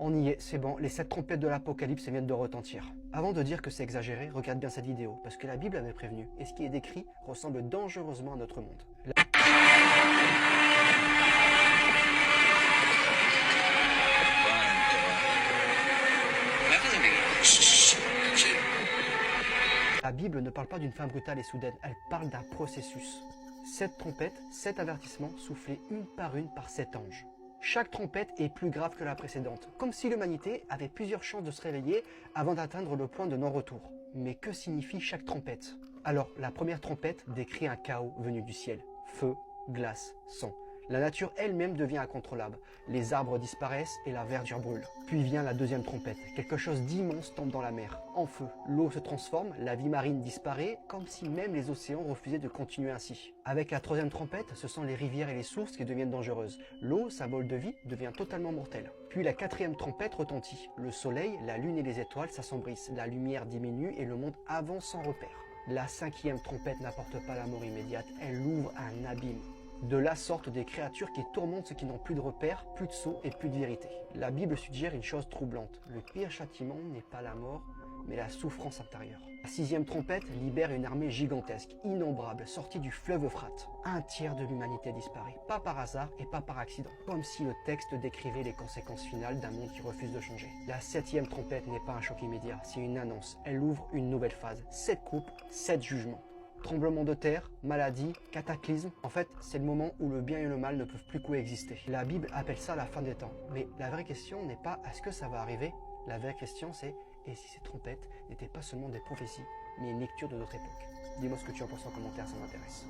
On y est, c'est bon, les 7 trompettes de l'Apocalypse viennent de retentir. Avant de dire que c'est exagéré, regarde bien cette vidéo, parce que la Bible avait prévenu, et ce qui est décrit ressemble dangereusement à notre monde. La Bible ne parle pas d'une fin brutale et soudaine, elle parle d'un processus. 7 trompettes, 7 avertissements soufflés une par 7 anges. Chaque trompette est plus grave que la précédente, comme si l'humanité avait plusieurs chances de se réveiller avant d'atteindre le point de non-retour. Mais que signifie chaque trompette? Alors, la première trompette décrit un chaos venu du ciel. Feu, glace, sang. La nature elle-même devient incontrôlable. Les arbres disparaissent et la verdure brûle. Puis vient la deuxième trompette. Quelque chose d'immense tombe dans la mer, en feu. L'eau se transforme, la vie marine disparaît, comme si même les océans refusaient de continuer ainsi. Avec la troisième trompette, ce sont les rivières et les sources qui deviennent dangereuses. L'eau, symbole de vie, devient totalement mortelle. Puis la quatrième trompette retentit. Le soleil, la lune et les étoiles s'assombrissent. La lumière diminue et le monde avance sans repère. La cinquième trompette n'apporte pas la mort immédiate, elle ouvre un abîme. De la sorte des créatures qui tourmentent ceux qui n'ont plus de repères, plus de sceau et plus de vérité. La Bible suggère une chose troublante. Le pire châtiment n'est pas la mort, mais la souffrance intérieure. La sixième trompette libère une armée gigantesque, innombrable, sortie du fleuve Euphrate. Un tiers de l'humanité disparaît, pas par hasard et pas par accident, comme si le texte décrivait les conséquences finales d'un monde qui refuse de changer. La septième trompette n'est pas un choc immédiat, c'est une annonce. Elle ouvre une nouvelle phase. 7 coupes, 7 jugements. Tremblement de terre, maladie, cataclysme. En fait, c'est le moment où le bien et le mal ne peuvent plus coexister. La Bible appelle ça la fin des temps. Mais la vraie question n'est pas est-ce que ça va arriver? La vraie question c'est et si ces trompettes n'étaient pas seulement des prophéties, mais une lecture de notre époque? Dis-moi ce que tu en penses en commentaire, ça m'intéresse.